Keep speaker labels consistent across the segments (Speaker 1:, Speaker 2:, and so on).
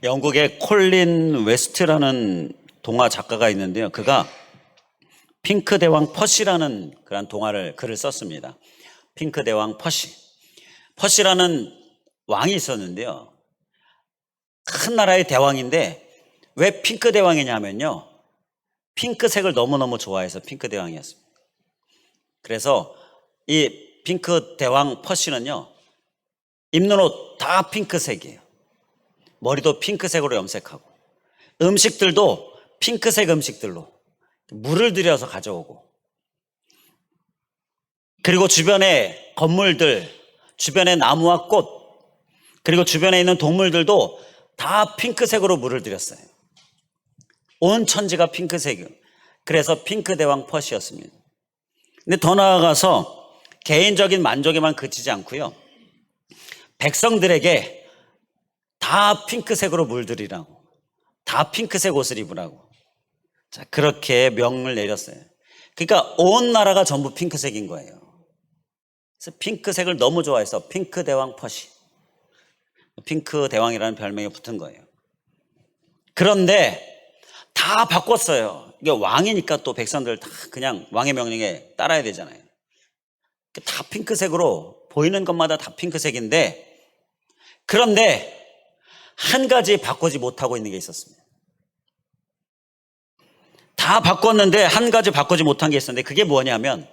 Speaker 1: 영국의 콜린 웨스트라는 동화 작가가 있는데요. 그가 핑크 대왕 퍼시라는 그런 글을 썼습니다. 핑크 대왕 퍼시. 퍼시라는 왕이 있었는데요. 큰 나라의 대왕인데 왜 핑크 대왕이냐면요. 핑크색을 너무너무 좋아해서 핑크 대왕이었습니다. 그래서 이 핑크 대왕 퍼시는요. 입는 옷 다 핑크색이에요. 머리도 핑크색으로 염색하고 음식들도 핑크색 음식들로 물을 들여서 가져오고, 그리고 주변의 건물들, 주변의 나무와 꽃, 그리고 주변에 있는 동물들도 다 핑크색으로 물을 들였어요. 온 천지가 핑크색이에요. 그래서 핑크 대왕 퍼시였습니다. 근데 더 나아가서 개인적인 만족에만 그치지 않고요, 백성들에게 다 핑크색으로 물들이라고, 다 핑크색 옷을 입으라고, 자, 그렇게 명을 내렸어요. 그러니까 온 나라가 전부 핑크색인 거예요. 그래서 핑크색을 너무 좋아해서 핑크 대왕 퍼시, 핑크 대왕이라는 별명이 붙은 거예요. 그런데 다 바꿨어요. 이게 왕이니까 또 백성들 다 그냥 왕의 명령에 따라야 되잖아요. 다 핑크색으로 보이는 것마다 다 핑크색인데, 그런데 한 가지 바꾸지 못하고 있는 게 있었습니다. 다 바꿨는데 한 가지 바꾸지 못한 게 있었는데, 그게 뭐냐면,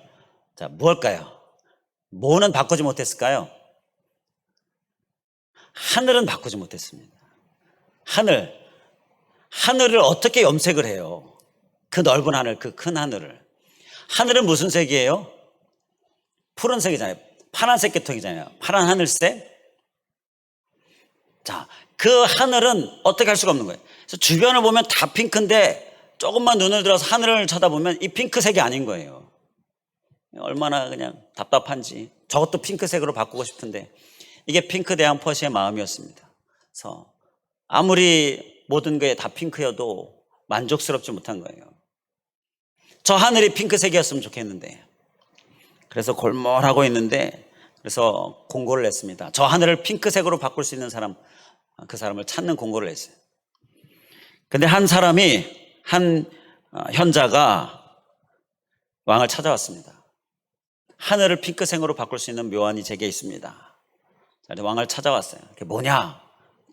Speaker 1: 자, 무엇일까요? 뭐는 바꾸지 못했을까요? 하늘은 바꾸지 못했습니다. 하늘을 어떻게 염색을 해요? 그 넓은 하늘, 그 큰 하늘을. 하늘은 무슨 색이에요? 푸른색이잖아요. 파란색 계통이잖아요. 파란 하늘색. 자, 그 하늘은 어떻게 할 수가 없는 거예요. 그래서 주변을 보면 다 핑크인데 조금만 눈을 들어서 하늘을 쳐다보면 이 핑크색이 아닌 거예요. 얼마나 그냥 답답한지. 저것도 핑크색으로 바꾸고 싶은데, 이게 핑크 대왕 퍼시의 마음이었습니다. 그래서 아무리 모든 게 다 핑크여도 만족스럽지 못한 거예요. 저 하늘이 핑크색이었으면 좋겠는데. 그래서 골몰하고 있는데, 그래서 공고를 냈습니다. 저 하늘을 핑크색으로 바꿀 수 있는 사람, 그 사람을 찾는 공고를 냈어요. 근데 한 현자가 왕을 찾아왔습니다. 하늘을 핑크색으로 바꿀 수 있는 묘안이 제게 있습니다. 왕을 찾아왔어요. 그게 뭐냐?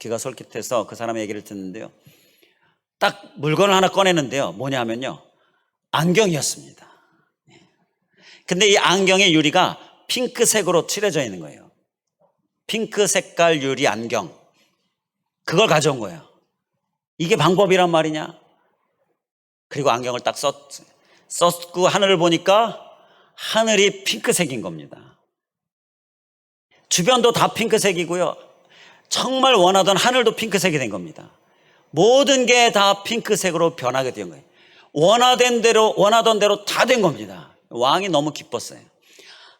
Speaker 1: 귀가 솔깃해서 그 사람의 얘기를 듣는데요, 딱 물건을 하나 꺼내는데요, 뭐냐 하면요, 안경이었습니다. 근데 이 안경의 유리가 핑크색으로 칠해져 있는 거예요. 핑크 색깔 유리 안경. 그걸 가져온 거예요. 이게 방법이란 말이냐? 그리고 안경을 딱 썼고 하늘을 보니까 하늘이 핑크색인 겁니다. 주변도 다 핑크색이고요, 정말 원하던 하늘도 핑크색이 된 겁니다. 모든 게 다 핑크색으로 변하게 된 거예요. 원하던 대로 다 된 겁니다. 왕이 너무 기뻤어요.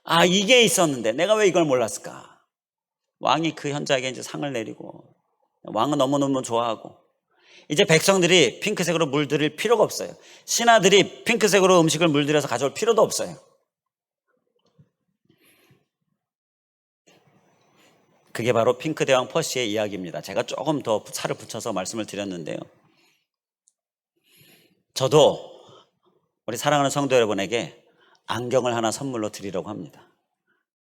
Speaker 1: 아, 이게 있었는데 내가 왜 이걸 몰랐을까? 왕이 그 현자에게 이제 상을 내리고, 왕은 너무너무 좋아하고, 이제 백성들이 핑크색으로 물들일 필요가 없어요. 신하들이 핑크색으로 음식을 물들여서 가져올 필요도 없어요. 그게 바로 핑크 대왕 퍼시의 이야기입니다. 제가 조금 더 살을 붙여서 말씀을 드렸는데요, 저도 우리 사랑하는 성도 여러분에게 안경을 하나 선물로 드리려고 합니다.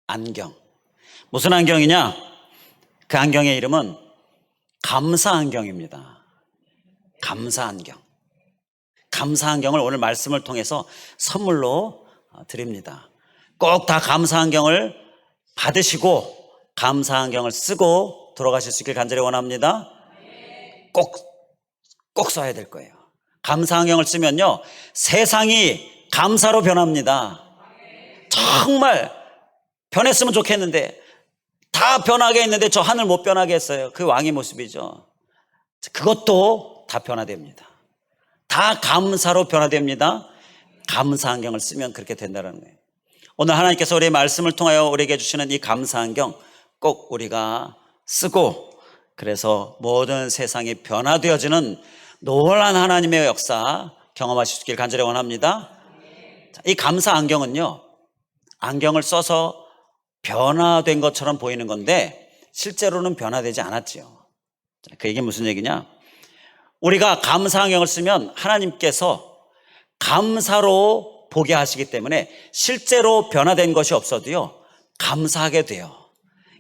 Speaker 1: 안경. 무슨 안경이냐? 그 안경의 이름은 감사 안경입니다. 감사 안경. 감사 안경을 오늘 말씀을 통해서 선물로 드립니다. 꼭 다 감사 안경을 받으시고 감사 안경을 쓰고 돌아가실 수 있길 간절히 원합니다. 꼭 써야 될 거예요. 감사 안경을 쓰면요, 세상이 감사로 변합니다. 정말 변했으면 좋겠는데 다 변하게 했는데 저 하늘 못 변하게 했어요. 그 왕의 모습이죠. 그것도 다 변화됩니다. 다 감사로 변화됩니다. 감사 안경을 쓰면 그렇게 된다는 거예요. 오늘 하나님께서 우리의 말씀을 통하여 우리에게 주시는 이 감사 안경 꼭 우리가 쓰고, 그래서 모든 세상이 변화되어지는 놀라운 하나님의 역사 경험하실 수 있길 간절히 원합니다. 이 감사 안경은요, 안경을 써서 변화된 것처럼 보이는 건데 실제로는 변화되지 않았지요. 그 얘기는 무슨 얘기냐? 우리가 감사안경을 쓰면 하나님께서 감사로 보게 하시기 때문에 실제로 변화된 것이 없어도요, 감사하게 돼요.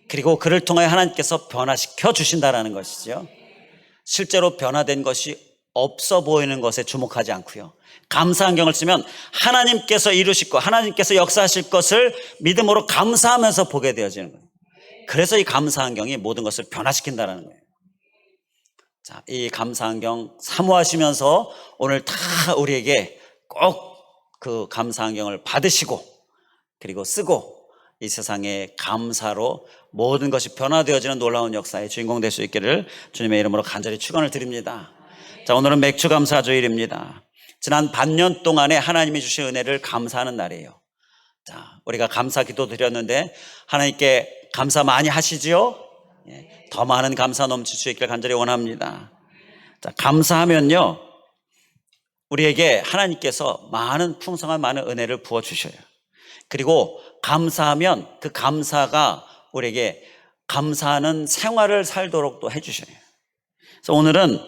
Speaker 1: 그리고 그를 통해 하나님께서 변화시켜 주신다는 것이죠. 실제로 변화된 것이 없어 보이는 것에 주목하지 않고요, 감사안경을 쓰면 하나님께서 이루실 것, 하나님께서 역사하실 것을 믿음으로 감사하면서 보게 되어지는 거예요. 그래서 이 감사안경이 모든 것을 변화시킨다는 거예요. 자, 이 감사안경 사모하시면서 오늘 다 우리에게 꼭 그 감사안경을 받으시고 그리고 쓰고 이 세상에 감사로 모든 것이 변화되어지는 놀라운 역사의 주인공 될 수 있기를 주님의 이름으로 간절히 축원을 드립니다. 자, 오늘은 맥주감사주일입니다. 지난 반년 동안에 하나님이 주신 은혜를 감사하는 날이에요. 자, 우리가 감사 기도 드렸는데 하나님께 감사 많이 하시지요? 더 많은 감사 넘칠 수 있기를 간절히 원합니다. 자, 감사하면요, 우리에게 하나님께서 많은 풍성한 많은 은혜를 부어주셔요. 그리고 감사하면 그 감사가 우리에게 감사하는 생활을 살도록 또 해주셔요. 그래서 오늘은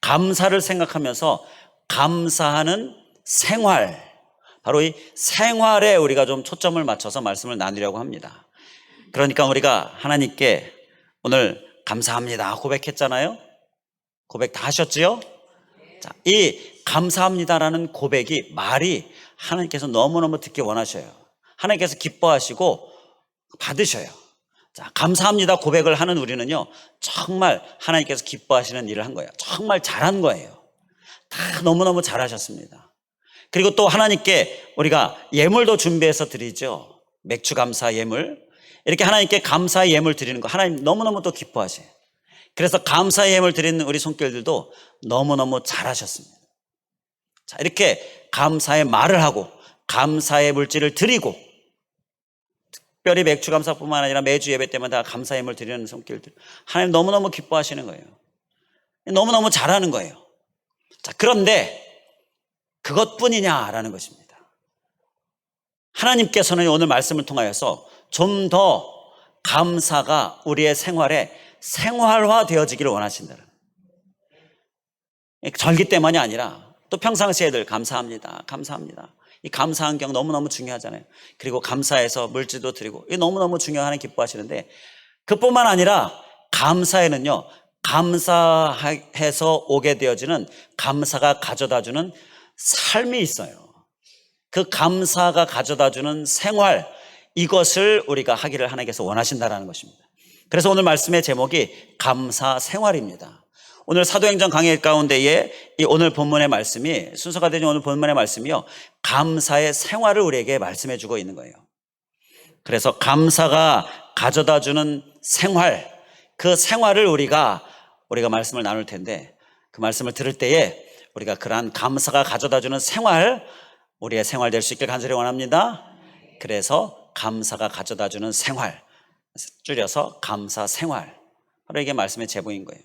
Speaker 1: 감사를 생각하면서 감사하는 생활, 바로 이 생활에 우리가 좀 초점을 맞춰서 말씀을 나누려고 합니다. 그러니까 우리가 하나님께 오늘 감사합니다 고백했잖아요. 고백 다 하셨지요? 자, 이 감사합니다라는 고백이, 말이 하나님께서 너무너무 듣기 원하셔요. 하나님께서 기뻐하시고 받으셔요. 자, 감사합니다 고백을 하는 우리는요, 정말 하나님께서 기뻐하시는 일을 한 거예요. 정말 잘한 거예요. 다 너무너무 잘하셨습니다. 그리고 또 하나님께 우리가 예물도 준비해서 드리죠. 맥주 감사 예물. 이렇게 하나님께 감사의 예물 드리는 거 하나님 너무너무 또 기뻐하세요. 그래서 감사의 예물 드리는 우리 손길들도 너무너무 잘하셨습니다. 자, 이렇게 감사의 말을 하고 감사의 물질을 드리고, 특별히 맥주 감사뿐만 아니라 매주 예배 때마다 감사의 예물 드리는 손길들, 하나님 너무너무 기뻐하시는 거예요. 너무너무 잘하는 거예요. 자, 그런데 그것뿐이냐라는 것입니다. 하나님께서는 오늘 말씀을 통하여서 좀 더 감사가 우리의 생활에 생활화 되어지기를 원하신다는, 절기 때만이 아니라 또 평상시에들 감사합니다 감사합니다, 이 감사안경 너무너무 중요하잖아요. 그리고 감사해서 물질도 드리고, 이 너무너무 중요한, 기뻐하시는데, 그뿐만 아니라 감사에는요, 감사해서 오게 되어지는 감사가 가져다주는 삶이 있어요. 그 감사가 가져다주는 생활, 이것을 우리가 하기를 하나님께서 원하신다는 것입니다. 그래서 오늘 말씀의 제목이 감사 생활입니다. 오늘 사도행전 강해 가운데에 이 오늘 본문의 말씀이, 순서가 되는 오늘 본문의 말씀이요, 감사의 생활을 우리에게 말씀해 주고 있는 거예요. 그래서 감사가 가져다 주는 생활, 그 생활을 우리가 말씀을 나눌 텐데, 그 말씀을 들을 때에 우리가 그러한 감사가 가져다 주는 생활, 우리의 생활 될 수 있길 간절히 원합니다. 그래서 감사가 가져다 주는 생활, 줄여서 감사 생활, 바로 이게 말씀의 제목인 거예요.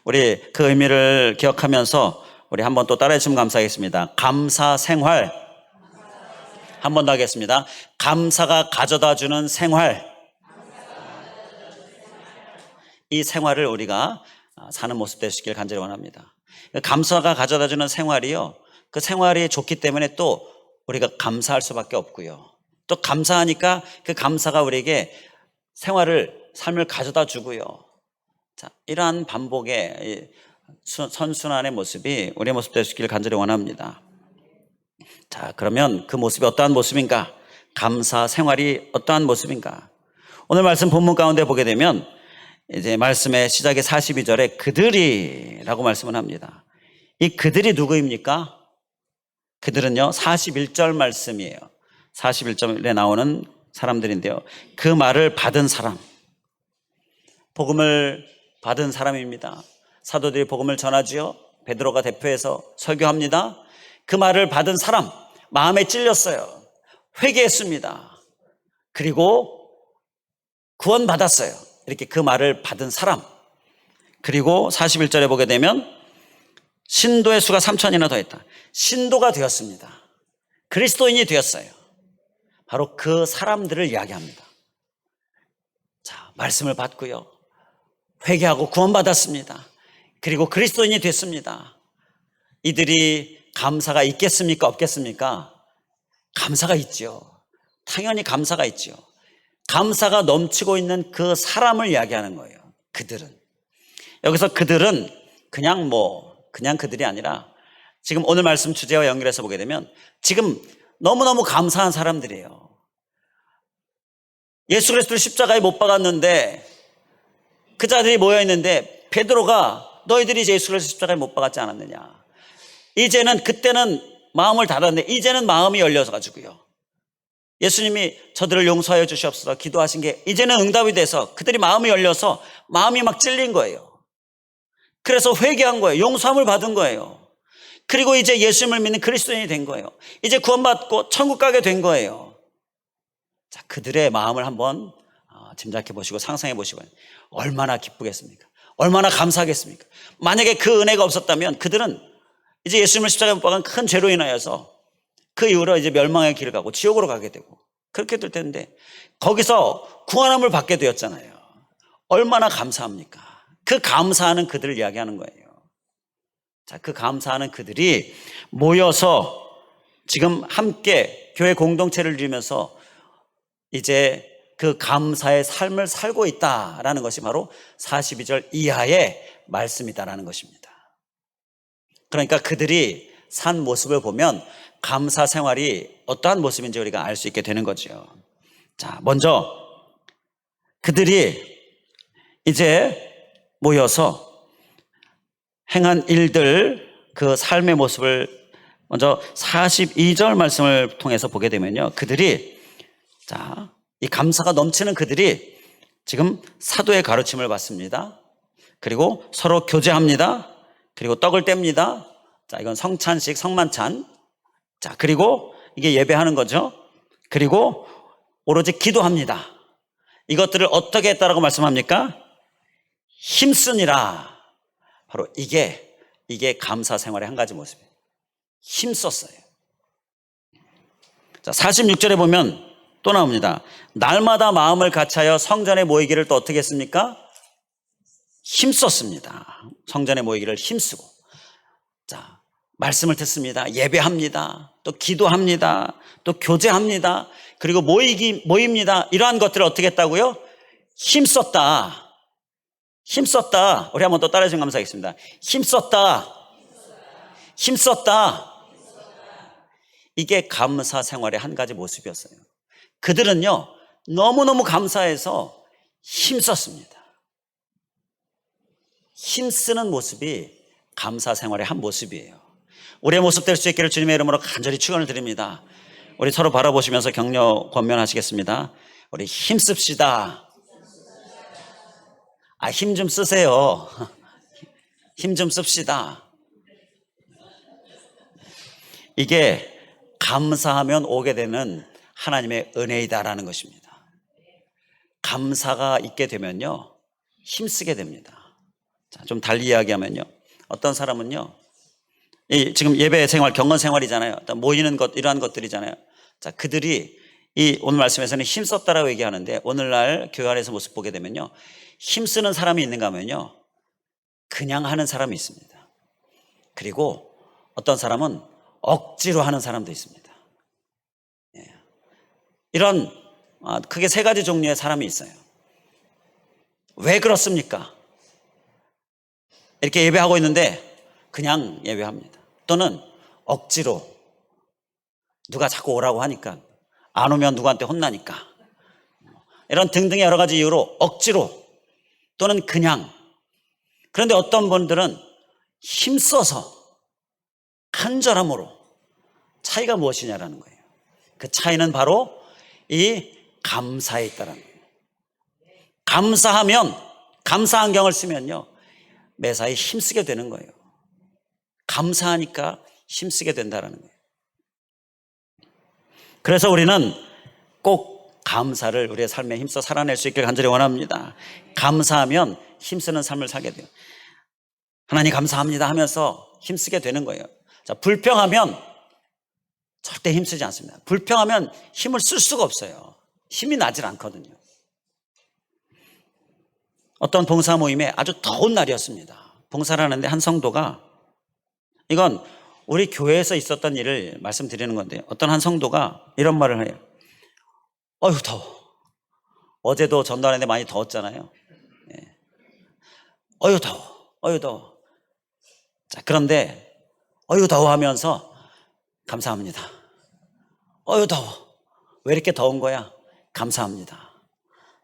Speaker 1: 우리 그 의미를 기억하면서 우리 한번 또 따라해 주시면 감사하겠습니다. 감사 생활. 한 번 더 하겠습니다. 감사가 가져다 주는 생활. 이 생활을 우리가 사는 모습 되시길 간절히 원합니다. 감사가 가져다 주는 생활이요, 그 생활이 좋기 때문에 또 우리가 감사할 수밖에 없고요, 또 감사하니까 그 감사가 우리에게 삶을 가져다 주고요. 자, 이러한 반복의 선순환의 모습이 우리의 모습 되시길 간절히 원합니다. 자, 그러면 그 모습이 어떠한 모습인가? 감사 생활이 어떠한 모습인가? 오늘 말씀 본문 가운데 보게 되면 이제 말씀의 시작의 42절에 그들이라고 말씀을 합니다. 이 그들이 누구입니까? 그들은요, 41절 말씀이에요. 41절에 나오는 사람들인데요, 그 말을 받은 사람, 복음을 받은 사람입니다. 사도들이 복음을 전하지요. 베드로가 대표해서 설교합니다. 그 말을 받은 사람, 마음에 찔렸어요. 회개했습니다. 그리고 구원받았어요. 이렇게 그 말을 받은 사람. 그리고 41절에 보게 되면 신도의 수가 3,000이나 더했다. 신도가 되었습니다. 그리스도인이 되었어요. 바로 그 사람들을 이야기합니다. 자, 말씀을 받고요, 회개하고 구원받았습니다. 그리고 그리스도인이 됐습니다. 이들이 감사가 있겠습니까? 없겠습니까? 감사가 있죠. 당연히 감사가 있죠. 감사가 넘치고 있는 그 사람을 이야기하는 거예요. 그들은. 여기서 그들은 그냥 그들이 아니라 지금 오늘 말씀 주제와 연결해서 보게 되면 지금 너무너무 감사한 사람들이에요. 예수 그리스도를 십자가에 못 박았는데 그 자들이 모여있는데 베드로가 너희들이 예수 그리스도 십자가에 못 박았지 않았느냐. 이제는 그때는 마음을 닫았는데 이제는 마음이 열려서 가지고요. 예수님이 저들을 용서하여 주시옵소서 기도하신 게 이제는 응답이 돼서 그들이 마음이 열려서 마음이 막 찔린 거예요. 그래서 회개한 거예요. 용서함을 받은 거예요. 그리고 이제 예수님을 믿는 그리스도인이 된 거예요. 이제 구원받고 천국 가게 된 거예요. 자, 그들의 마음을 한번 짐작해 보시고 상상해 보시고 얼마나 기쁘겠습니까? 얼마나 감사하겠습니까? 만약에 그 은혜가 없었다면 그들은 이제 예수님을 십자가에 못 박은 큰 죄로 인하여서 그 이후로 이제 멸망의 길을 가고 지옥으로 가게 되고 그렇게 될 텐데 거기서 구원함을 받게 되었잖아요. 얼마나 감사합니까? 그 감사하는 그들을 이야기하는 거예요. 자, 그 감사하는 그들이 모여서 지금 함께 교회 공동체를 이루면서 이제 그 감사의 삶을 살고 있다라는 것이 바로 42절 이하의 말씀이다라는 것입니다. 그러니까 그들이 산 모습을 보면 감사 생활이 어떠한 모습인지 우리가 알 수 있게 되는 거죠. 자, 먼저 그들이 이제 모여서 행한 일들, 그 삶의 모습을 먼저 42절 말씀을 통해서 보게 되면요. 그들이, 자, 이 감사가 넘치는 그들이 지금 사도의 가르침을 받습니다. 그리고 서로 교제합니다. 그리고 떡을 뗍니다. 자, 이건 성찬식, 성만찬. 자, 그리고 이게 예배하는 거죠. 그리고 오로지 기도합니다. 이것들을 어떻게 했다라고 말씀합니까? 힘쓰니라. 바로 이게 감사 생활의 한 가지 모습이에요. 힘썼어요. 자, 46절에 보면 또 나옵니다. 날마다 마음을 같이하여 성전에 모이기를 또 어떻게 했습니까? 힘썼습니다. 성전에 모이기를 힘쓰고. 자, 말씀을 듣습니다. 예배합니다. 또 기도합니다. 또 교제합니다. 그리고 모입니다. 이러한 것들을 어떻게 했다고요? 힘썼다. 힘썼다. 우리 한번 또 따라해 주시면 감사하겠습니다. 힘썼다. 힘썼다. 이게 감사 생활의 한 가지 모습이었어요. 그들은요, 너무너무 감사해서 힘썼습니다. 힘쓰는 모습이 감사 생활의 한 모습이에요. 우리의 모습 될 수 있기를 주님의 이름으로 간절히 축원을 드립니다. 우리 서로 바라보시면서 격려 권면하시겠습니다. 우리 힘씁시다. 힘 좀 쓰세요. 힘 좀 씁시다. 이게 감사하면 오게 되는 하나님의 은혜이다라는 것입니다. 감사가 있게 되면요, 힘쓰게 됩니다. 자, 좀 달리 이야기하면요, 어떤 사람은요, 지금 예배 생활, 경건 생활이잖아요. 모이는 것, 이러한 것들이잖아요. 자, 그들이 오늘 말씀에서는 힘썼다라고 얘기하는데 오늘날 교회 안에서 모습 보게 되면요, 힘쓰는 사람이 있는가 하면요, 그냥 하는 사람이 있습니다. 그리고 어떤 사람은 억지로 하는 사람도 있습니다. 이런 크게 세 가지 종류의 사람이 있어요. 왜 그렇습니까? 이렇게 예배하고 있는데 그냥 예배합니다. 또는 억지로 누가 자꾸 오라고 하니까 안 오면 누구한테 혼나니까 이런 등등의 여러 가지 이유로 억지로 또는 그냥. 그런데 어떤 분들은 힘써서 간절함으로. 차이가 무엇이냐라는 거예요. 그 차이는 바로 이 감사에 있다라는 거예요. 감사하면, 감사 안경을 쓰면요, 매사에 힘쓰게 되는 거예요. 감사하니까 힘쓰게 된다라는 거예요. 그래서 우리는 꼭 감사를 우리의 삶에 힘써 살아낼 수 있길 간절히 원합니다. 감사하면 힘쓰는 삶을 살게 돼요. 하나님 감사합니다 하면서 힘쓰게 되는 거예요. 자, 불평하면 절대 힘쓰지 않습니다. 불평하면 힘을 쓸 수가 없어요. 힘이 나질 않거든요. 어떤 봉사 모임에 아주 더운 날이었습니다. 봉사를 하는데 한 성도가, 이건 우리 교회에서 있었던 일을 말씀드리는 건데, 어떤 한 성도가 이런 말을 해요. 어휴 더워. 어제도 전날인데 많이 더웠잖아요. 네. 어휴 더워. 어휴 더워. 자, 그런데 어휴 더워 하면서 감사합니다. 어휴 더워. 왜 이렇게 더운 거야? 감사합니다.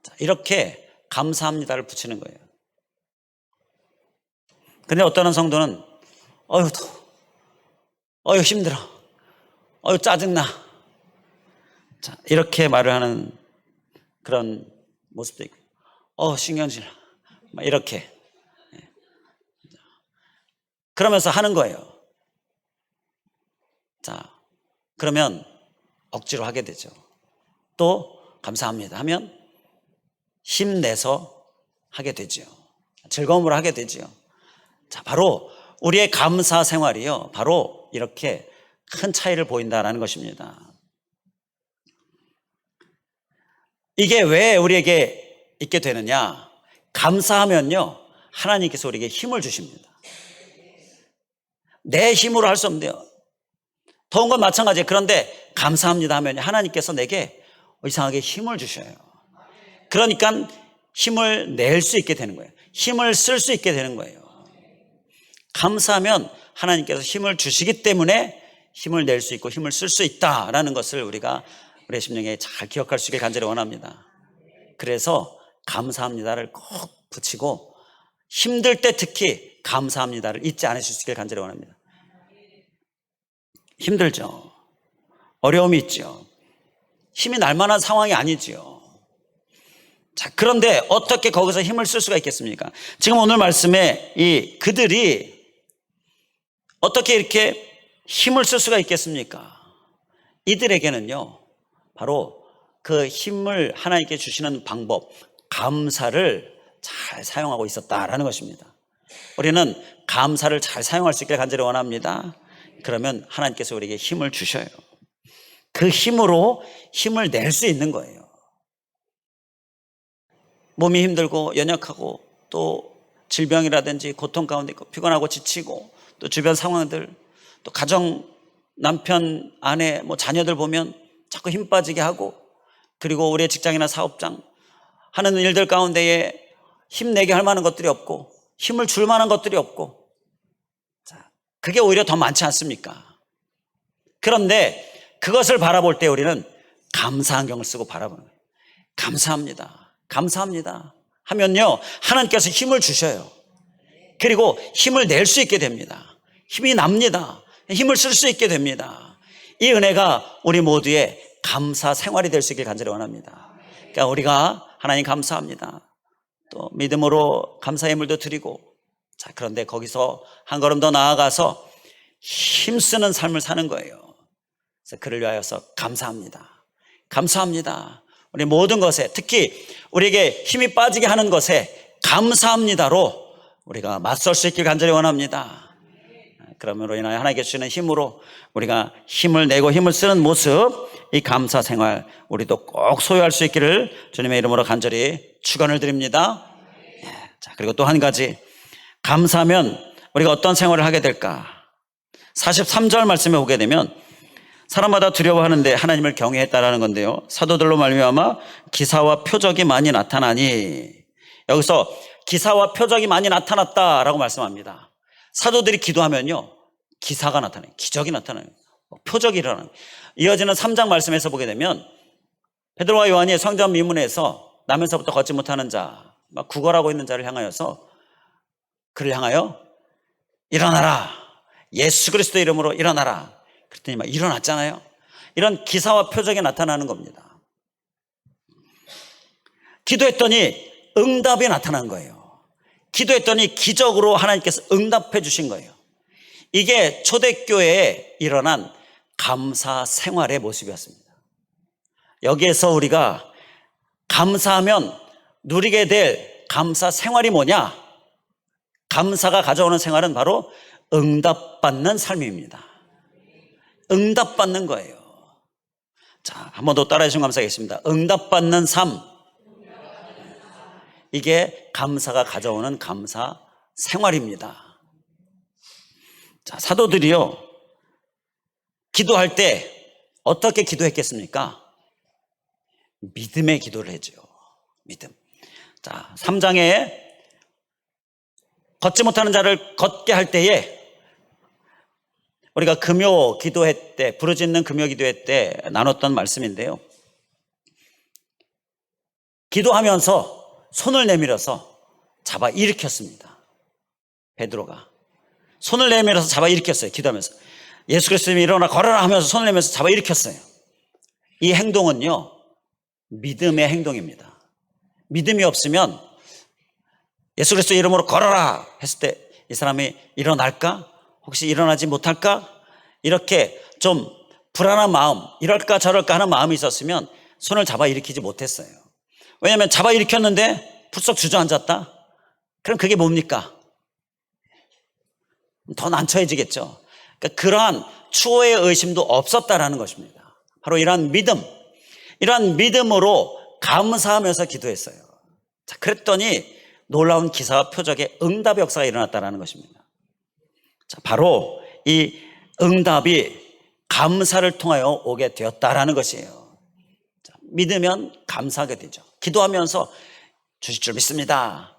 Speaker 1: 자, 이렇게 감사합니다를 붙이는 거예요. 근데 어떤 성도는 어휴 더워. 어휴 힘들어. 어휴 짜증나. 자, 이렇게 말을 하는 그런 모습도 있고, 신경질 나. 막 이렇게. 그러면서 하는 거예요. 자, 그러면 억지로 하게 되죠. 또 감사합니다 하면 힘내서 하게 되죠. 즐거움으로 하게 되죠. 자, 바로 우리의 감사 생활이요, 바로 이렇게 큰 차이를 보인다는 것입니다. 이게 왜 우리에게 있게 되느냐? 감사하면요, 하나님께서 우리에게 힘을 주십니다. 내 힘으로 할 수 없는데요. 더운 건 마찬가지예요. 그런데 감사합니다 하면 하나님께서 내게 이상하게 힘을 주셔요. 그러니까 힘을 낼 수 있게 되는 거예요. 힘을 쓸 수 있게 되는 거예요. 감사하면 하나님께서 힘을 주시기 때문에 힘을 낼 수 있고 힘을 쓸 수 있다라는 것을 우리가 우리의 심령에 잘 기억할 수 있길 간절히 원합니다. 그래서 감사합니다를 꼭 붙이고 힘들 때 특히 감사합니다를 잊지 않으실 수 있길 간절히 원합니다. 힘들죠. 어려움이 있죠. 힘이 날 만한 상황이 아니지요. 자, 그런데 어떻게 거기서 힘을 쓸 수가 있겠습니까? 지금 오늘 말씀에 이 그들이 어떻게 이렇게 힘을 쓸 수가 있겠습니까? 이들에게는요, 바로 그 힘을 하나님께 주시는 방법, 감사를 잘 사용하고 있었다라는 것입니다. 우리는 감사를 잘 사용할 수 있기를 간절히 원합니다. 그러면 하나님께서 우리에게 힘을 주셔요. 그 힘으로 힘을 낼 수 있는 거예요. 몸이 힘들고 연약하고 또 질병이라든지 고통 가운데 있고 피곤하고 지치고 또 주변 상황들, 또 가정, 남편, 아내, 자녀들 보면 자꾸 힘 빠지게 하고, 그리고 우리의 직장이나 사업장 하는 일들 가운데에 힘내게 할 만한 것들이 없고 힘을 줄 만한 것들이 없고, 자, 그게 오히려 더 많지 않습니까? 그런데 그것을 바라볼 때 우리는 감사 안경을 쓰고 바라보는 거예요. 감사합니다. 감사합니다 하면요, 하나님께서 힘을 주셔요. 그리고 힘을 낼 수 있게 됩니다. 힘이 납니다. 힘을 쓸 수 있게 됩니다. 이 은혜가 우리 모두의 감사 생활이 될 수 있길 간절히 원합니다. 그러니까 우리가 하나님 감사합니다, 또 믿음으로 감사의 물도 드리고, 자, 그런데 거기서 한 걸음 더 나아가서 힘쓰는 삶을 사는 거예요. 그래서 그를 위하여서 감사합니다. 감사합니다. 우리 모든 것에, 특히 우리에게 힘이 빠지게 하는 것에 감사합니다로 우리가 맞설 수 있길 간절히 원합니다. 그러므로 인하여 하나님께 주시는 힘으로 우리가 힘을 내고 힘을 쓰는 모습, 이 감사 생활 우리도 꼭 소유할 수 있기를 주님의 이름으로 간절히 축원을 드립니다. 자, 그리고 또 한 가지, 감사하면 우리가 어떤 생활을 하게 될까? 43절 말씀에 보게 되면 사람마다 두려워하는데 하나님을 경외했다라는 건데요, 사도들로 말미암아 기사와 표적이 많이 나타나니, 여기서 기사와 표적이 많이 나타났다라고 말씀합니다. 사도들이 기도하면요, 기사가 나타나요. 기적이 나타나요. 표적이 일어나요. 이어지는 3장 말씀에서 보게 되면 베드로와 요한이 성전 미문에서 나면서부터 걷지 못하는 자, 막 구걸하고 있는 자를 향하여서, 그를 향하여 일어나라, 예수 그리스도 이름으로 일어나라 그랬더니 막 일어났잖아요. 이런 기사와 표적이 나타나는 겁니다. 기도했더니 응답이 나타난 거예요. 기도했더니 기적으로 하나님께서 응답해 주신 거예요. 이게 초대교회에 일어난 감사 생활의 모습이었습니다. 여기에서 우리가 감사하면 누리게 될 감사 생활이 뭐냐? 감사가 가져오는 생활은 바로 응답받는 삶입니다. 응답받는 거예요. 자, 한 번 더 따라해 주시면 감사하겠습니다. 응답받는 삶. 이게 감사가 가져오는 감사 생활입니다. 자, 사도들이요, 기도할 때 어떻게 기도했겠습니까? 믿음의 기도를 했죠. 믿음. 자, 3장에 걷지 못하는 자를 걷게 할 때에 우리가 금요 기도회 때, 부르짖는 금요 기도회 때 나눴던 말씀인데요. 기도하면서 손을 내밀어서 잡아 일으켰습니다. 베드로가 손을 내밀어서 잡아 일으켰어요. 기도하면서 예수 그리스도님이 일어나 걸어라 하면서 손을 내밀어서 잡아 일으켰어요. 이 행동은요, 믿음의 행동입니다. 믿음이 없으면 예수 그리스도 이름으로 걸어라 했을 때 이 사람이 일어날까? 혹시 일어나지 못할까? 이렇게 좀 불안한 마음, 이럴까 저럴까 하는 마음이 있었으면 손을 잡아 일으키지 못했어요. 왜냐하면 잡아 일으켰는데 풀썩 주저앉았다? 그럼 그게 뭡니까? 더 난처해지겠죠. 그러니까 그러한 추호의 의심도 없었다라는 것입니다. 바로 이러한 믿음으로 감사하면서 기도했어요. 자, 그랬더니 놀라운 기사와 표적의 응답의 역사가 일어났다는 것입니다. 자, 바로 이 응답이 감사를 통하여 오게 되었다라는 것이에요. 자, 믿으면 감사하게 되죠. 기도하면서 주실 줄 믿습니다.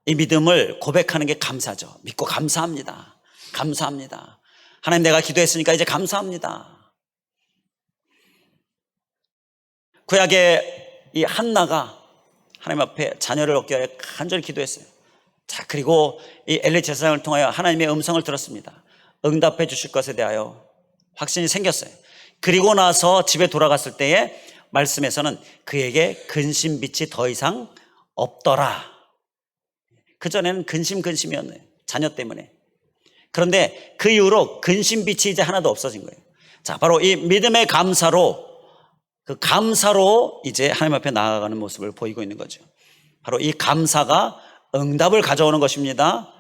Speaker 1: 이 믿음을 고백하는 게 감사죠. 믿고 감사합니다. 감사합니다. 하나님, 내가 기도했으니까 이제 감사합니다. 구약의 이 한나가 하나님 앞에 자녀를 얻기 위해 간절히 기도했어요. 자, 그리고 이 엘리 제사장을 통하여 하나님의 음성을 들었습니다. 응답해 주실 것에 대하여 확신이 생겼어요. 그리고 나서 집에 돌아갔을 때에 말씀에서는 그에게 근심빛이 더 이상 없더라. 그전에는 근심이었네요. 자녀 때문에. 그런데 그 이후로 근심빛이 이제 하나도 없어진 거예요. 자, 바로 이 믿음의 감사로, 그 감사로 이제 하나님 앞에 나아가는 모습을 보이고 있는 거죠. 바로 이 감사가 응답을 가져오는 것입니다.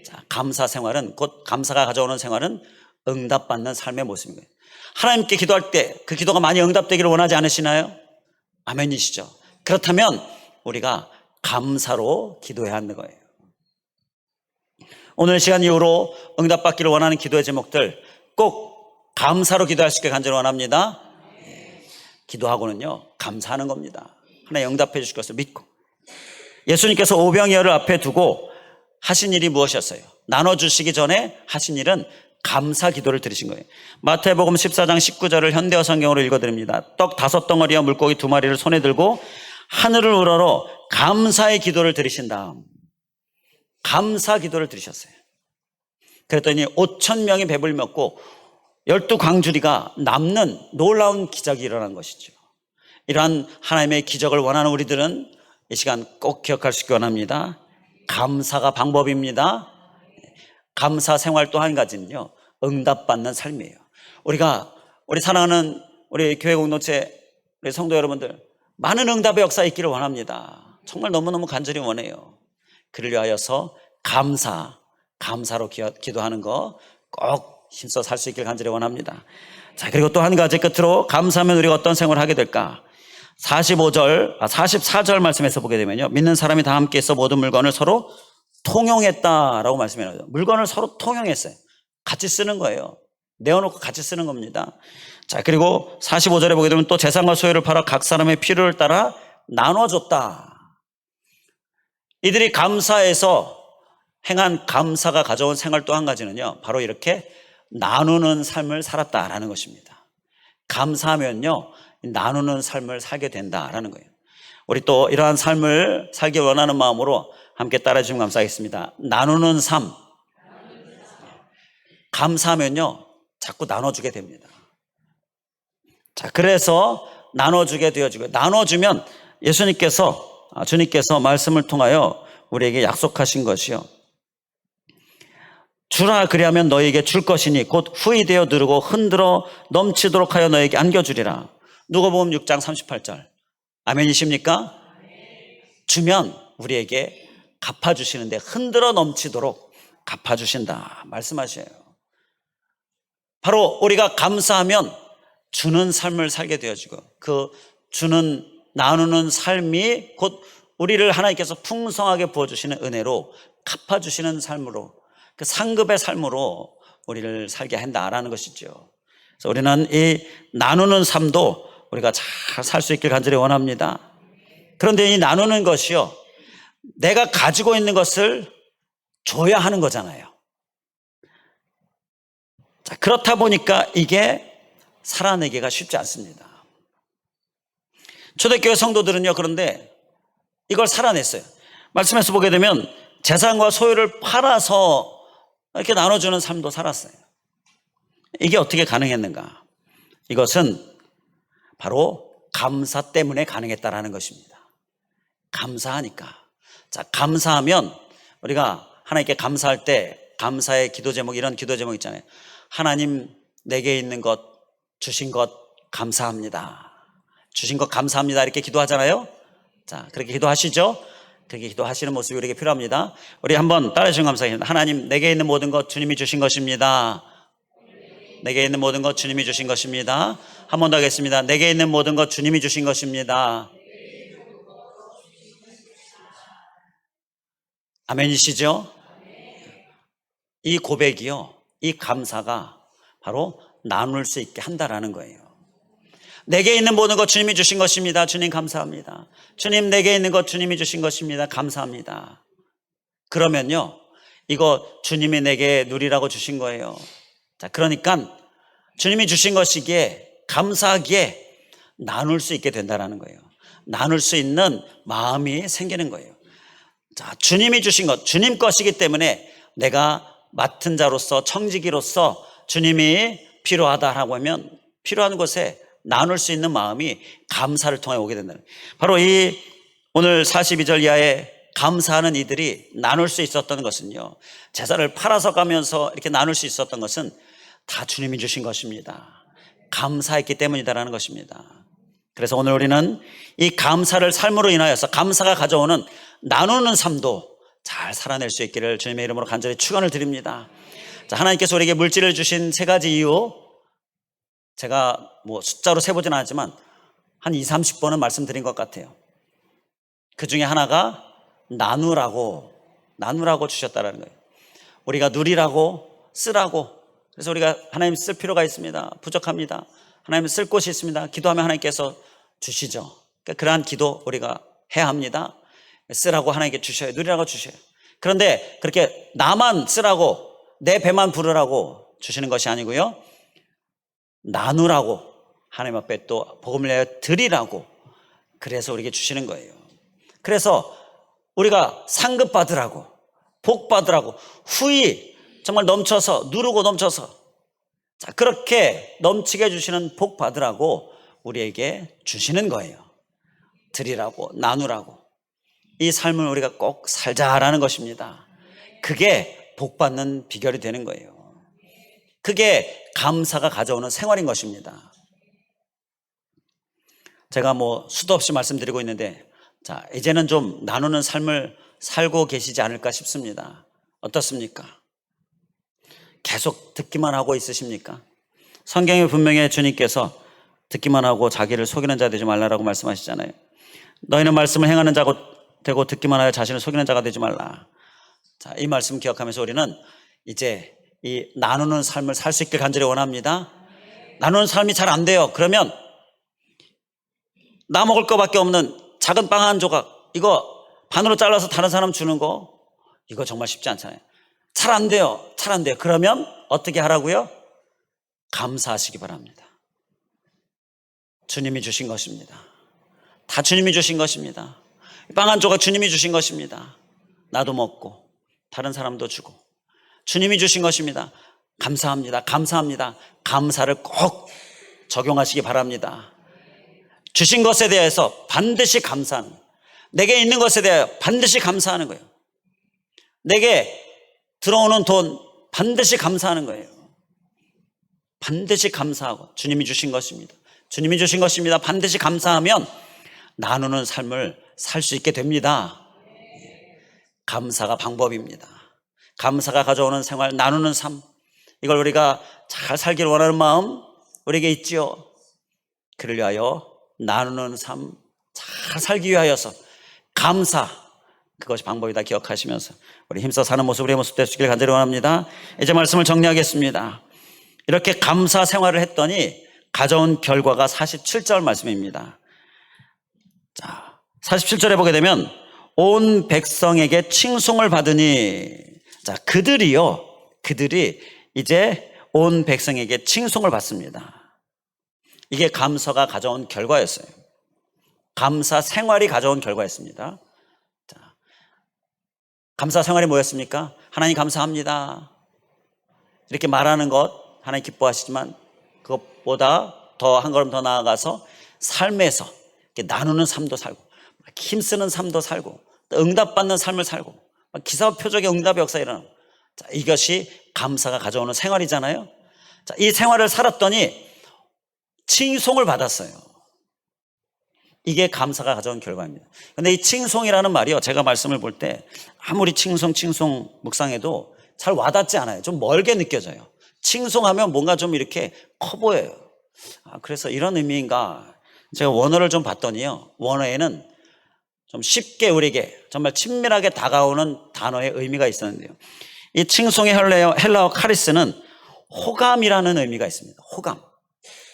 Speaker 1: 자, 감사 생활은, 곧 감사가 가져오는 생활은 응답받는 삶의 모습인 거예요. 하나님께 기도할 때 그 기도가 많이 응답되기를 원하지 않으시나요? 아멘이시죠. 그렇다면 우리가 감사로 기도해야 하는 거예요. 오늘 시간 이후로 응답받기를 원하는 기도의 제목들 꼭 감사로 기도할 수 있게 간절히 원합니다. 기도하고는요, 감사하는 겁니다. 하나님 응답해 주실 것을 믿고. 예수님께서 오병이어를 앞에 두고 하신 일이 무엇이었어요? 나눠주시기 전에 하신 일은 감사 기도를 드리신 거예요. 마태복음 14장 19절을 현대어 성경으로 읽어드립니다. 떡 5덩어리와 물고기 2마리를 손에 들고 하늘을 우러러 감사의 기도를 드리신 다음 감사 기도를 드리셨어요. 그랬더니 5,000명이 배불리 먹고 12광주리가 남는 놀라운 기적이 일어난 것이죠. 이러한 하나님의 기적을 원하는 우리들은 이 시간 꼭 기억할 수 있기 원합니다. 감사가 방법입니다. 감사 생활 또 한 가지는요, 응답받는 삶이에요. 우리 사랑하는 우리 교회 공동체 우리 성도 여러분들, 많은 응답의 역사 있기를 원합니다. 정말 너무너무 간절히 원해요. 그를 위하여서 감사로 기도하는 거 꼭 힘써 살 수 있기를 간절히 원합니다. 자, 그리고 또 한 가지 끝으로, 감사하면 우리가 어떤 생활을 하게 될까? 44절 말씀에서 보게 되면요, 믿는 사람이 다 함께 있어 모든 물건을 서로 통용했다라고 말씀해요. 물건을 서로 통용했어요. 같이 쓰는 거예요. 내어놓고 같이 쓰는 겁니다. 자, 그리고 45절에 보게 되면 또 재산과 소유를 팔아 각 사람의 필요를 따라 나눠줬다. 이들이 감사해서 행한 감사가 가져온 생활 또 한 가지는요, 바로 이렇게 나누는 삶을 살았다라는 것입니다. 감사하면요, 나누는 삶을 살게 된다라는 거예요. 우리 또 이러한 삶을 살기 원하는 마음으로 함께 따라해 주시면 감사하겠습니다. 나누는 삶. 감사하면요, 자꾸 나눠주게 됩니다. 자, 그래서 나눠주게 되어지고, 나눠주면 주님께서 말씀을 통하여 우리에게 약속하신 것이요, 주라 그리하면 너에게 줄 것이니 곧 후히 되어 누르고 흔들어 넘치도록 하여 너에게 안겨주리라. 누가복음 6장 38절. 아멘이십니까? 주면 우리에게 갚아주시는데 흔들어 넘치도록 갚아주신다 말씀하셔요. 바로 우리가 감사하면 주는 삶을 살게 되어지고, 그 주는, 나누는 삶이 곧 우리를 하나님께서 풍성하게 부어주시는 은혜로 갚아주시는 삶으로, 그 상급의 삶으로 우리를 살게 한다라는 것이죠. 그래서 우리는 이 나누는 삶도 우리가 잘 살 수 있길 간절히 원합니다. 그런데 이 나누는 것이요, 내가 가지고 있는 것을 줘야 하는 거잖아요. 자, 그렇다 보니까 이게 살아내기가 쉽지 않습니다. 초대교회 성도들은요, 그런데 이걸 살아냈어요. 말씀에서 보게 되면 재산과 소유를 팔아서 이렇게 나눠주는 삶도 살았어요. 이게 어떻게 가능했는가? 이것은 바로 감사 때문에 가능했다라는 것입니다. 감사하니까. 자, 감사하면 우리가 하나님께 감사할 때 감사의 기도 제목, 이런 기도 제목 있잖아요. 하나님, 내게 있는 것, 주신 것 감사합니다. 주신 것 감사합니다. 이렇게 기도하잖아요. 자, 그렇게 기도하시죠? 그렇게 기도하시는 모습이 우리에게 필요합니다. 우리 한번 따라해 주시면 감사합니다. 하나님, 내게 있는 모든 것 주님이 주신 것입니다. 내게 있는 모든 것 주님이 주신 것입니다. 한 번 더 하겠습니다. 내게 있는 모든 것 주님이 주신 것입니다. 아멘이시죠? 이 고백이요, 이 감사가 바로 나눌 수 있게 한다라는 거예요. 내게 있는 모든 것 주님이 주신 것입니다. 주님 감사합니다. 주님, 내게 있는 것 주님이 주신 것입니다. 감사합니다. 그러면요, 이거 주님이 내게 누리라고 주신 거예요. 자, 그러니까 주님이 주신 것이기에 감사하기에 나눌 수 있게 된다라는 거예요. 나눌 수 있는 마음이 생기는 거예요. 자, 주님이 주신 것, 주님 것이기 때문에 내가 맡은 자로서, 청지기로서 주님이 필요하다라고 하면 필요한 곳에 나눌 수 있는 마음이 감사를 통해 오게 된다는 거예요. 바로 이 오늘 42절 이하에 감사하는 이들이 나눌 수 있었던 것은요, 제사를 팔아서 가면서 이렇게 나눌 수 있었던 것은 다 주님이 주신 것입니다. 감사했기 때문이다라는 것입니다. 그래서 오늘 우리는 이 감사를 삶으로 인하여서 감사가 가져오는 나누는 삶도 잘 살아낼 수 있기를 주님의 이름으로 간절히 축원을 드립니다. 자, 하나님께서 우리에게 물질을 주신 세 가지 이유, 제가 뭐 숫자로 세보지는 않았지만 한 20, 30번은 말씀드린 것 같아요. 그 중에 하나가 나누라고 주셨다는 거예요. 우리가 누리라고, 쓰라고. 그래서 우리가 하나님 쓸 필요가 있습니다. 부족합니다. 하나님 쓸 곳이 있습니다. 기도하면 하나님께서 주시죠. 그러니까 그러한 기도 우리가 해야 합니다. 쓰라고 하나님께 주셔요. 누리라고 주셔요. 그런데 그렇게 나만 쓰라고, 내 배만 부르라고 주시는 것이 아니고요, 나누라고, 하나님 앞에 또 복음을 내어 드리라고, 그래서 우리에게 주시는 거예요. 그래서 우리가 상급 받으라고, 복 받으라고, 후히 정말 넘쳐서, 누르고 넘쳐서, 자, 그렇게 넘치게 주시는 복 받으라고 우리에게 주시는 거예요. 드리라고, 나누라고. 이 삶을 우리가 꼭 살자라는 것입니다. 그게 복 받는 비결이 되는 거예요. 그게 감사가 가져오는 생활인 것입니다. 제가 뭐 수도 없이 말씀드리고 있는데, 자, 이제는 좀 나누는 삶을 살고 계시지 않을까 싶습니다. 어떻습니까? 계속 듣기만 하고 있으십니까? 성경에 분명히 주님께서 듣기만 하고 자기를 속이는 자 되지 말라라고 말씀하시잖아요. 너희는 말씀을 행하는 자고 되고 듣기만 하여 자신을 속이는 자가 되지 말라. 자, 이 말씀 기억하면서 우리는 이제 이 나누는 삶을 살 수 있길 간절히 원합니다. 나누는 삶이 잘 안 돼요. 그러면 나 먹을 거밖에 없는 작은 빵 한 조각, 이거 반으로 잘라서 다른 사람 주는 거, 이거 정말 쉽지 않잖아요. 잘 안 돼요. 잘 안 돼요. 그러면 어떻게 하라고요? 감사하시기 바랍니다. 주님이 주신 것입니다. 다 주님이 주신 것입니다. 빵 한 조각 주님이 주신 것입니다. 나도 먹고 다른 사람도 주고 주님이 주신 것입니다. 감사합니다. 감사합니다. 감사를 꼭 적용하시기 바랍니다. 주신 것에 대해서 반드시 감사하는 거예요. 내게 있는 것에 대하여 반드시 감사하는 거예요. 내게 들어오는 돈 반드시 감사하는 거예요. 반드시 감사하고, 주님이 주신 것입니다. 주님이 주신 것입니다. 반드시 감사하면 나누는 삶을 살 수 있게 됩니다. 감사가 방법입니다. 감사가 가져오는 생활, 나누는 삶, 이걸 우리가 잘 살기를 원하는 마음 우리에게 있지요. 그를 위하여 나누는 삶 잘 살기 위하여서 감사, 그것이 방법이다 기억하시면서 우리 힘써 사는 모습, 우리의 모습 되시길 간절히 원합니다. 이제 말씀을 정리하겠습니다. 이렇게 감사 생활을 했더니 가져온 결과가 47절 말씀입니다. 자, 47절에 보게 되면 온 백성에게 칭송을 받으니, 자, 그들이 이제 온 백성에게 칭송을 받습니다. 이게 감사가 가져온 결과였어요. 감사 생활이 가져온 결과였습니다. 자, 감사 생활이 뭐였습니까? 하나님 감사합니다, 이렇게 말하는 것 하나님 기뻐하시지만 그것보다 더 한 걸음 더 나아가서 삶에서 이렇게 나누는 삶도 살고, 힘쓰는 삶도 살고, 또 응답받는 삶을 살고, 기사표적의 응답의 역사 일어나고, 자, 이것이 감사가 가져오는 생활이잖아요. 자, 이 생활을 살았더니 칭송을 받았어요. 이게 감사가 가져온 결과입니다. 근데 이 칭송이라는 말이요, 제가 말씀을 볼 때 아무리 칭송 묵상해도 잘 와닿지 않아요. 좀 멀게 느껴져요. 칭송하면 뭔가 좀 이렇게 커 보여요. 그래서 이런 의미인가, 제가 원어를 좀 봤더니요, 원어에는 좀 쉽게 우리에게 정말 친밀하게 다가오는 단어의 의미가 있었는데요, 이 칭송의 헬라어 카리스는 호감이라는 의미가 있습니다.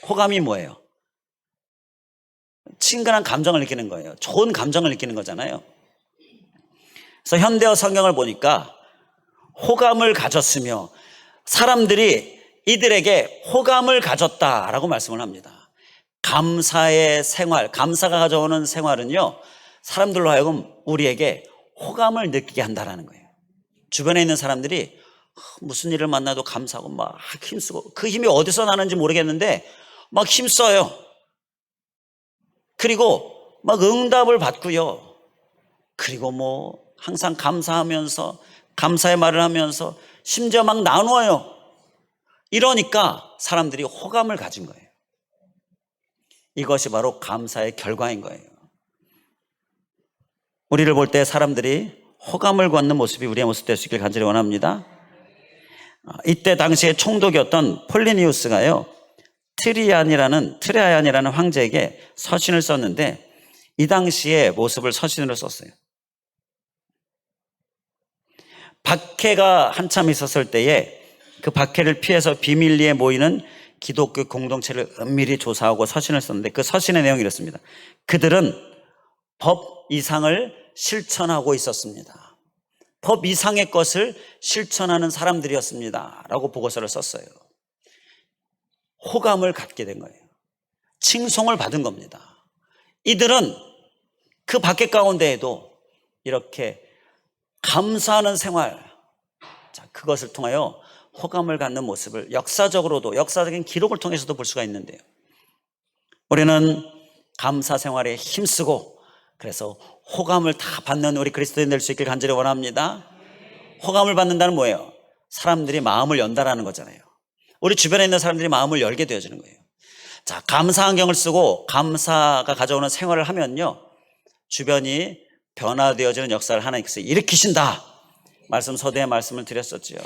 Speaker 1: 호감이 뭐예요? 친근한 감정을 느끼는 거예요. 좋은 감정을 느끼는 거잖아요. 그래서 현대어 성경을 보니까 호감을 가졌으며 사람들이 이들에게 호감을 가졌다라고 말씀을 합니다. 감사의 생활, 감사가 가져오는 생활은요, 사람들로 하여금 우리에게 호감을 느끼게 한다라는 거예요. 주변에 있는 사람들이 무슨 일을 만나도 감사하고 막 힘쓰고, 그 힘이 어디서 나는지 모르겠는데 막 힘써요. 그리고 막 응답을 받고요. 그리고 뭐 항상 감사하면서, 감사의 말을 하면서 심지어 막 나누어요. 이러니까 사람들이 호감을 가진 거예요. 이것이 바로 감사의 결과인 거예요. 우리를 볼 때 사람들이 호감을 갖는 모습이 우리의 모습 될 수 있길 간절히 원합니다. 이때 당시에 총독이었던 폴리니우스가요, 트레아얀이라는 황제에게 서신을 썼는데 이 당시에 모습을 서신으로 썼어요. 박해가 한참 있었을 때에 그 박해를 피해서 비밀리에 모이는 기독교 공동체를 은밀히 조사하고 서신을 썼는데 그 서신의 내용이 이렇습니다. 그들은 법 이상을 실천하고 있었습니다. 법 이상의 것을 실천하는 사람들이었습니다 라고 보고서를 썼어요. 호감을 갖게 된 거예요. 칭송을 받은 겁니다. 이들은 그 박해 가운데에도 이렇게 감사하는 생활, 자, 그것을 통하여 호감을 갖는 모습을 역사적인 기록을 통해서도 볼 수가 있는데요, 우리는 감사 생활에 힘쓰고 그래서 호감을 다 받는 우리 그리스도인 될 수 있길 간절히 원합니다. 호감을 받는다는 뭐예요? 사람들이 마음을 연다라는 거잖아요. 우리 주변에 있는 사람들이 마음을 열게 되어지는 거예요. 자, 감사 안경을 쓰고 감사가 가져오는 생활을 하면요, 주변이 변화되어지는 역사를 하나님께서 일으키신다, 말씀 서두에 말씀을 드렸었지요.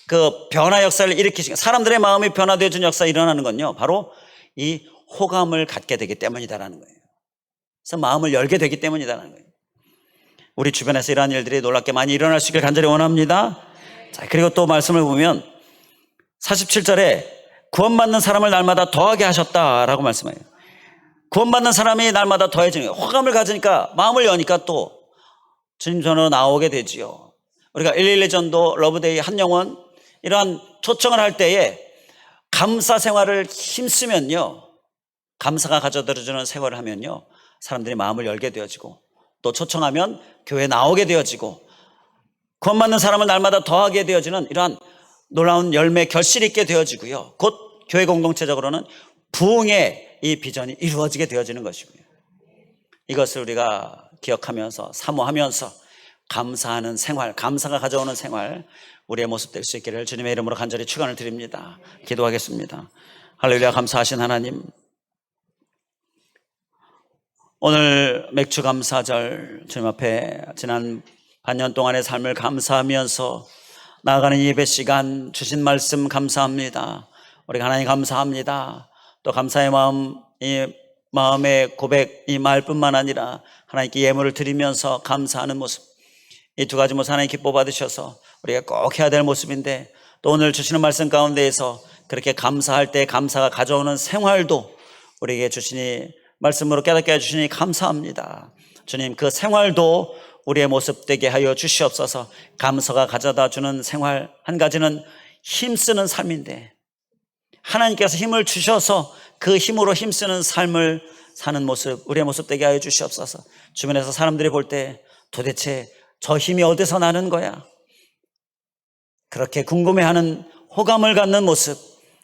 Speaker 1: 그 변화 역사를 일으키신, 사람들의 마음이 변화되어지는 역사가 일어나는 건요, 바로 이 호감을 갖게 되기 때문이다라는 거예요. 그래서 마음을 열게 되기 때문이다라는 거예요. 우리 주변에서 이러한 일들이 놀랍게 많이 일어날 수 있길 간절히 원합니다. 자, 그리고 또 말씀을 보면 47절에 구원받는 사람을 날마다 더하게 하셨다라고 말씀해요. 구원받는 사람이 날마다 더해지는 거예요. 호감을 가지니까, 마음을 여니까 또 주님 전으로 나오게 되지요. 우리가 112 전도, 러브데이, 한영원 이러한 초청을 할 때에 감사 생활을 힘쓰면요, 감사가 가져다주는 생활을 하면요, 사람들이 마음을 열게 되어지고, 또 초청하면 교회에 나오게 되어지고, 구원받는 사람을 날마다 더하게 되어지는 이러한 놀라운 열매, 결실이 있게 되어지고요, 곧 교회 공동체적으로는 부흥의 이 비전이 이루어지게 되어지는 것이고요. 이것을 우리가 기억하면서 사모하면서 감사하는 생활, 감사가 가져오는 생활, 우리의 모습 될 수 있기를 주님의 이름으로 간절히 축원을 드립니다. 기도하겠습니다. 할렐루야. 감사하신 하나님, 오늘 맥주감사절 주님 앞에 지난 반년 동안의 삶을 감사하면서 나아가는 예배 시간 주신 말씀 감사합니다. 우리 하나님 감사합니다. 또 감사의 마음이 마음의 고백, 이 말뿐만 아니라 하나님께 예물을 드리면서 감사하는 모습, 이 두 가지 모습 하나님께 뽑아주셔서 우리가 꼭 해야 될 모습인데, 또 오늘 주시는 말씀 가운데에서 그렇게 감사할 때 감사가 가져오는 생활도 우리에게 주시니, 말씀으로 깨닫게 해주시니 감사합니다. 주님, 그 생활도 우리의 모습 되게 하여 주시옵소서. 감사가 가져다 주는 생활, 한 가지는 힘쓰는 삶인데, 하나님께서 힘을 주셔서 그 힘으로 힘쓰는 삶을 사는 모습, 우리의 모습 되게 하여 주시옵소서. 주변에서 사람들이 볼 때 도대체 저 힘이 어디서 나는 거야? 그렇게 궁금해하는, 호감을 갖는 모습,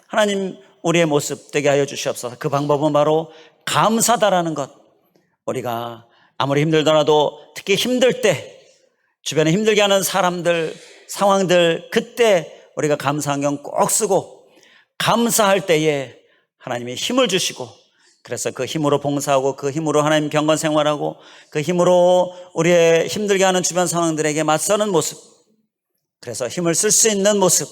Speaker 1: 하나님 우리의 모습 되게 하여 주시옵소서. 그 방법은 바로 감사다라는 것. 우리가 아무리 힘들더라도 특히 힘들 때, 주변에 힘들게 하는 사람들, 상황들, 그때 우리가 감사 안경 꼭 쓰고 감사할 때에 하나님이 힘을 주시고, 그래서 그 힘으로 봉사하고 그 힘으로 하나님 경건 생활하고 그 힘으로 우리의 힘들게 하는 주변 상황들에게 맞서는 모습, 그래서 힘을 쓸 수 있는 모습,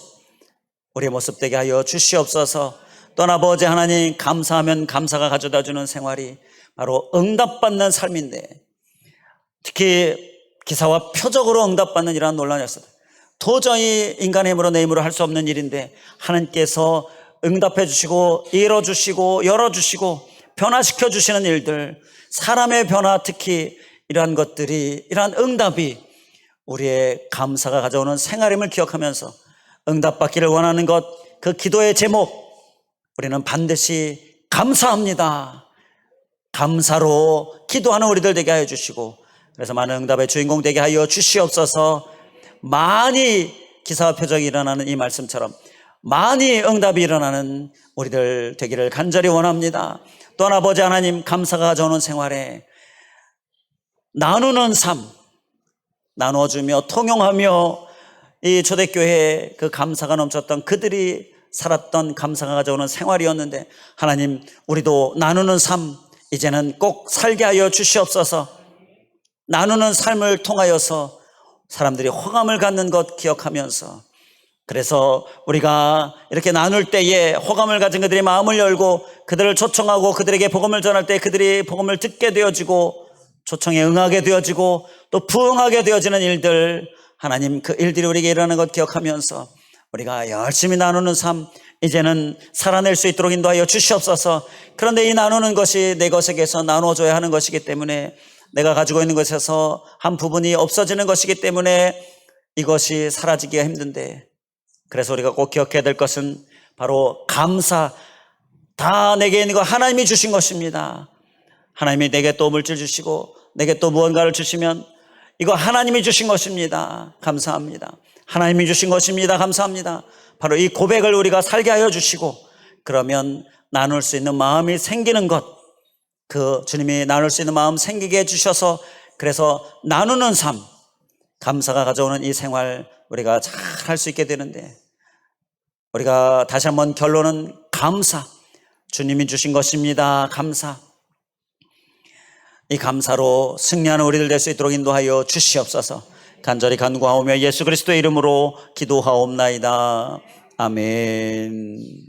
Speaker 1: 우리의 모습 되게 하여 주시옵소서. 또한 아버지 하나님, 감사하면 감사가 가져다주는 생활이 바로 응답받는 삶인데, 특히 기사와 표적으로 응답받는 이러한 논란이었어요. 도저히 인간의 힘으로 내 힘으로 할 수 없는 일인데 하나님께서 응답해 주시고 이뤄주시고 열어주시고 변화시켜 주시는 일들, 사람의 변화, 특히 이러한 것들이, 이러한 응답이 우리의 감사가 가져오는 생활임을 기억하면서 응답받기를 원하는 것, 그 기도의 제목, 우리는 반드시 감사합니다, 감사로 기도하는 우리들 되게 하여 주시고, 그래서 많은 응답의 주인공 되게 하여 주시옵소서. 많이 기사와 표적이 일어나는 이 말씀처럼 많이 응답이 일어나는 우리들 되기를 간절히 원합니다. 또한 아버지 하나님, 감사가 가져오는 생활에 나누는 삶, 나누어주며 통용하며, 이 초대교회에 그 감사가 넘쳤던 그들이 살았던 감사가 가져오는 생활이었는데, 하나님 우리도 나누는 삶 이제는 꼭 살게 하여 주시옵소서. 나누는 삶을 통하여서 사람들이 호감을 갖는 것 기억하면서, 그래서 우리가 이렇게 나눌 때에 호감을 가진 그들이 마음을 열고 그들을 초청하고 그들에게 복음을 전할 때 그들이 복음을 듣게 되어지고 초청에 응하게 되어지고 또 부응하게 되어지는 일들, 하나님 그 일들이 우리에게 일어나는 것 기억하면서 우리가 열심히 나누는 삶 이제는 살아낼 수 있도록 인도하여 주시옵소서. 그런데 이 나누는 것이 내 것에게서 나눠줘야 하는 것이기 때문에, 내가 가지고 있는 것에서 한 부분이 없어지는 것이기 때문에 이것이 사라지기가 힘든데, 그래서 우리가 꼭 기억해야 될 것은 바로 감사. 다 내게 있는 거 하나님이 주신 것입니다. 하나님이 내게 또 물질 주시고 내게 또 무언가를 주시면 이거 하나님이 주신 것입니다. 감사합니다. 하나님이 주신 것입니다. 감사합니다. 바로 이 고백을 우리가 살게 하여 주시고, 그러면 나눌 수 있는 마음이 생기는 것, 그 주님이 나눌 수 있는 마음 생기게 해주셔서, 그래서 나누는 삶, 감사가 가져오는 이 생활 우리가 잘 할 수 있게 되는데, 우리가 다시 한번 결론은 감사. 주님이 주신 것입니다. 감사. 이 감사로 승리하는 우리들 될 수 있도록 인도하여 주시옵소서. 간절히 간구하오며 예수 그리스도의 이름으로 기도하옵나이다. 아멘.